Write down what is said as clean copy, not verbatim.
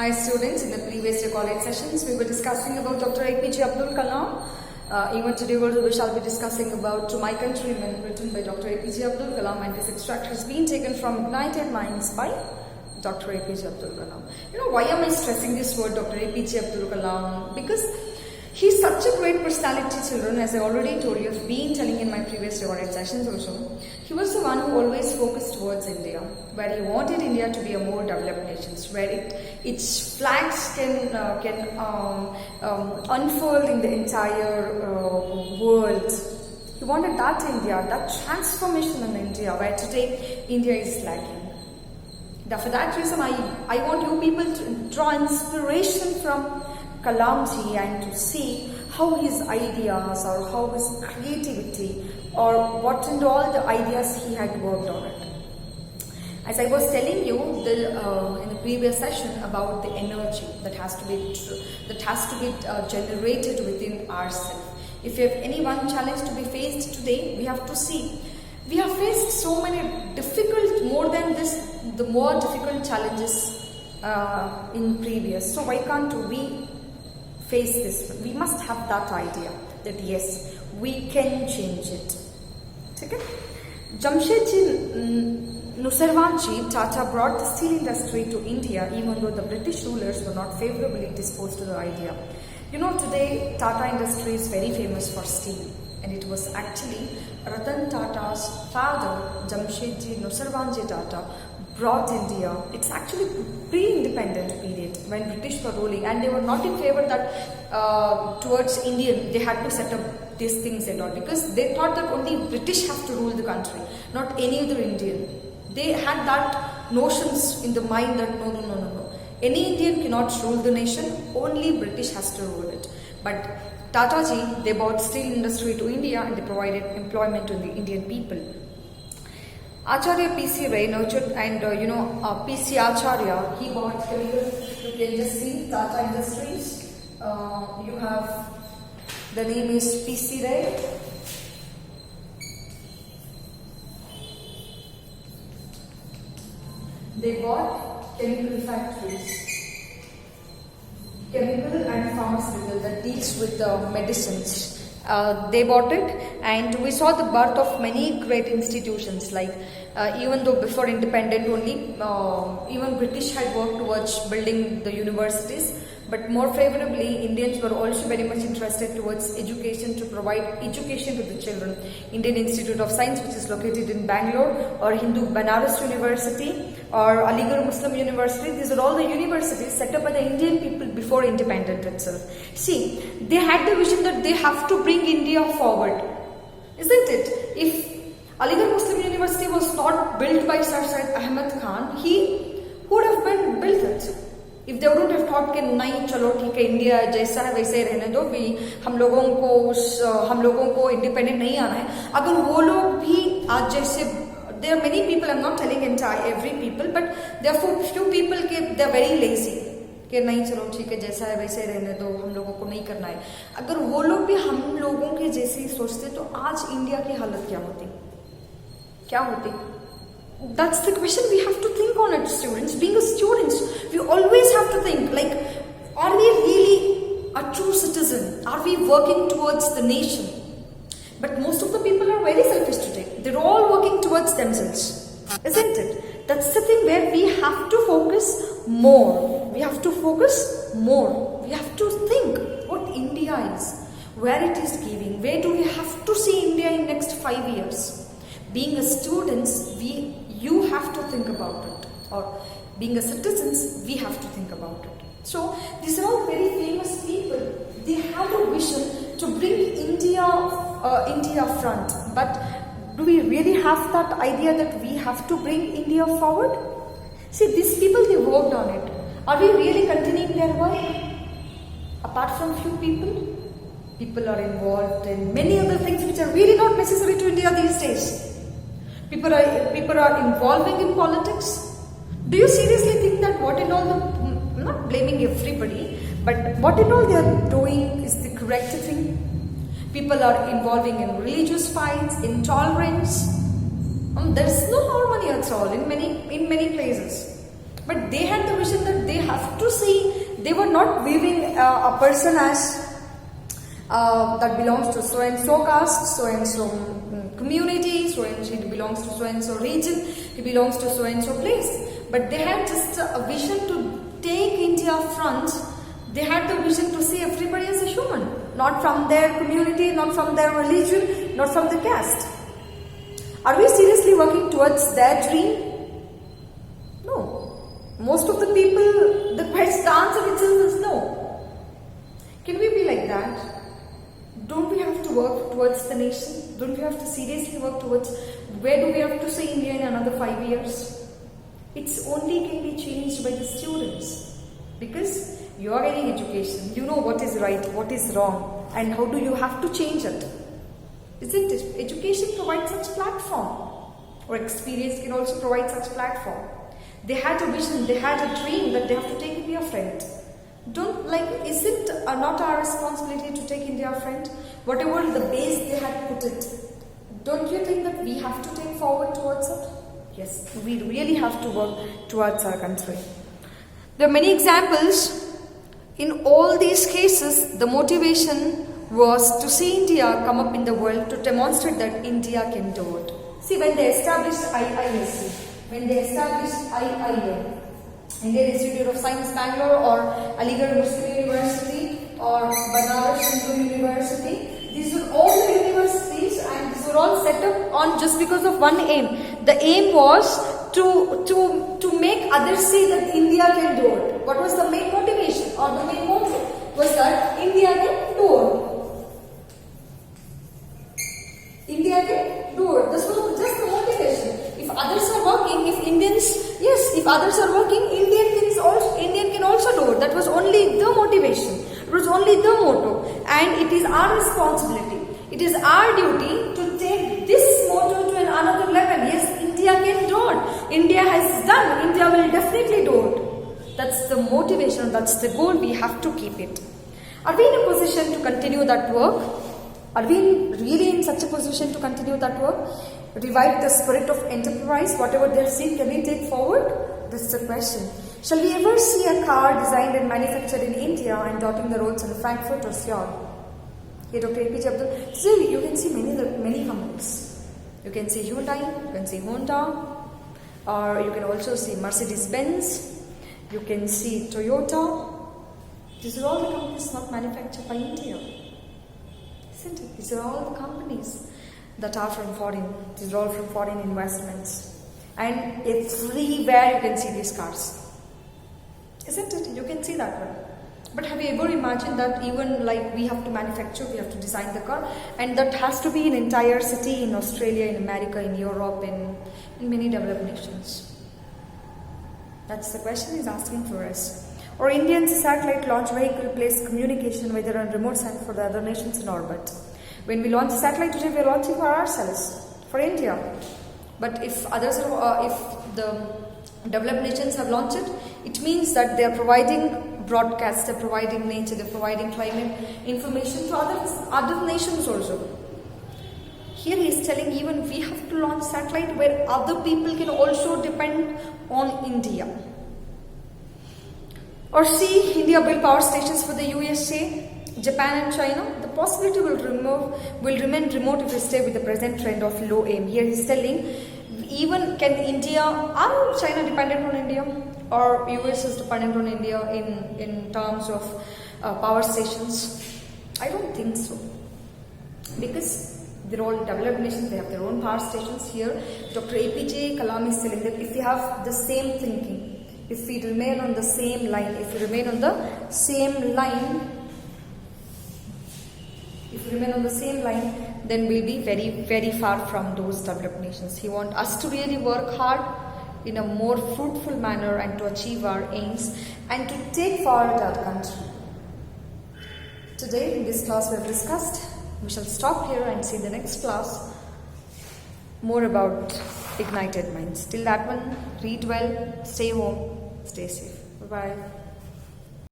Hi students, in the previous recorded sessions we were discussing about Dr. APJ Abdul Kalam. Even today also we shall be discussing about To My Countrymen, written by Dr. APJ Abdul Kalam, and this extract has been taken from Ignited Minds by Dr. APJ Abdul Kalam. You know, why am I stressing this word Dr. APJ Abdul Kalam? Because he's such a great personality, children, as I already told you, I've been telling in my previous recorded sessions also. He was the one who always focused towards India, where he wanted India to be a more developed nation, where its flags can unfurl in the entire world. He wanted that India, that transformation in India, where today India is lacking. For that reason, I want you people to draw inspiration from Kalamji and to see how his ideas or how his creativity or what and all the ideas he had worked on it. As I was telling you in the previous session about the energy that has to be generated within ourselves. If you have any one challenge to be faced today, we have to see. We have faced so many difficult, more than this, the more difficult challenges in previous. So why can't we face this? We must have that idea that yes, we can change it. Okay? Jamshedji Nusserwanji Tata brought the steel industry to India, even though the British rulers were not favorably disposed to the idea. You know, today Tata industry is very famous for steel, and it was actually Ratan Tata's father, Jamshedji Nusserwanji Tata, brought India. It's actually pre-independent period when British were ruling, and they were not in favor that towards Indian they had to set up these things and all, because they thought that only British have to rule the country, not any other Indian. They had that notions in the mind that no. Any Indian cannot rule the nation, only British has to rule it. But Tataji, they brought steel industry to India and they provided employment to the Indian people. Acharya P.C. Ray nurtured and P.C. Acharya, he bought chemical. You can just see Tata Industries. You have, the name is P.C. Ray. They bought chemical factories. Chemical and pharmaceutical that deals with medicines. They bought it, and we saw the birth of many great institutions, like even though before independent only, even British had worked towards building the universities, but more favorably Indians were also very much interested towards education, to provide education to the children. Indian Institute of Science, which is located in Bangalore, or Hindu Banaras University, or Aligarh Muslim University, these are all the universities set up by the Indian people before independence itself. See, they had the vision that they have to bring India forward, isn't it? If Aligarh Muslim University was not built by Sir Syed Ahmed Khan, he would have been built it. If they wouldn't have thought कि नहीं चलो ठीक है India जैसा है वैसे रहने दो, भी हम लोगों को इंडिपेंडेंट नहीं आना है, अगर वो लोग भी आज जैसे, there are many people, I'm not telling every people, but there are few people के they are very lazy कि नहीं चलो ठीक है जैसा है वैसे रहने दो, हम लोगों को नहीं करना है. अगर वो लोग भी हम लोगों के जैसे ही सोचते तो आज इंडिया की हालत क्या होती? That's the question we have to think on it, students. Being a student, we always have to think, like, are we really a true citizen? Are we working towards the nation? But most of the people are very selfish today. They're all working towards themselves, isn't it? That's the thing where we have to focus more. We have to focus more. We have to think what India is, where it is giving, where do we have to see India in next 5 years. Being a student, you have to think about it, or being a citizens, we have to think about it. So these are all very famous people. They have a vision to bring India front. But do we really have that idea that we have to bring India forward? See, these people, they worked on it. Are we really continuing their work? Apart from few people are involved in many other things which are really not necessary to India these days. People are involving in politics. Do you seriously think that what and all I'm not blaming everybody, but what and all they are doing is the correct thing? People are involving in religious fights, intolerance. There is no harmony at all in many places. But they had the vision that they have to see, they were not viewing a person as that belongs to so and so caste, so and so community, so and so belongs to so and so region, he belongs to so and so place. But they had just a vision to take India front. They had the vision to see everybody as a human, not from their community, not from their religion, not from the caste. Are we seriously working towards their dream? No. Most of the people, the answer itself is no. Can we be like that? Don't we have to work towards the nation? Don't we have to seriously work towards where do we have to see India in another 5 years? It's only can be changed by the students, because you are getting education, you know what is right, what is wrong, and how do you have to change it. Isn't it? Education provides such platform, or experience can also provide such platform. They had a vision, they had a dream that they have to take India friend. Is it not our responsibility to take India friend? Whatever the base they had put it, don't you think that we have to take forward towards it? Yes, we really have to work towards our country. There are many examples. In all these cases, the motivation was to see India come up in the world, to demonstrate that India can do it. See, when they established IISc, when they established IIM, Indian Institute of Science Bangalore, or Aligarh Muslim University, or Banaras Hindu University, these were all the universities, and these were all set up on just because of one aim. The aim was to make others see that India can do it. What was the main motivation or the main motto? Was that India can do it. India can do it. This was just the motivation. If others are working, if others are working, Indian can also do it. That was only the motivation. It was only the motto. And it is our responsibility. It is our duty to take this motto to another level. Yes, India can do it. India has done. India will definitely do it. That's the motivation. That's the goal. We have to keep it. Are we in a position to continue that work? Are we really in such a position to continue that work? Revive the spirit of enterprise, whatever they have seen, can we take forward? This is the question. Shall we ever see a car designed and manufactured in India and dotting the roads in Frankfurt or Seoul? Here, Dr. APJ Abdul. So you can see many companies. You can see Hyundai, you can see Honda, or you can also see Mercedes-Benz, you can see Toyota. These are all the companies not manufactured by India. Isn't it? These are all the companies that are from foreign. These are all from foreign investments. And everywhere you can see these cars. Isn't it? You can see that one. But have you ever imagined that even like we have to manufacture, we have to design the car, and that has to be an entire city in Australia, in America, in Europe, in many developed nations? That's the question he's asking for us. Or India's satellite launch vehicle plays communication whether on remote send for the other nations in orbit. When we launch a satellite today, we are launching for ourselves, for India. But if others are, if the developed nations have launched it, it means that they are providing broadcast, they are providing nature, they are providing climate information to other nations also. Here he is telling even we have to launch satellite where other people can also depend on India. Or see, India build power stations for the USA, Japan and China. The possibility will remain remote if we stay with the present trend of low aim. Here he is telling, even can India, are China dependent on India? Or US is dependent on India in terms of power stations? I don't think so. Because they're all developed nations, they have their own power stations. Here, Dr. APJ Kalam is telling that if we have the same thinking, if we remain on the same line, then we'll be very, very far from those developed nations. He wants us to really work hard in a more fruitful manner and to achieve our aims and to take forward our country. Today in this class we have discussed. We shall stop here and see the next class more about ignited minds. Till that one, read well, stay home, stay safe. Bye-bye.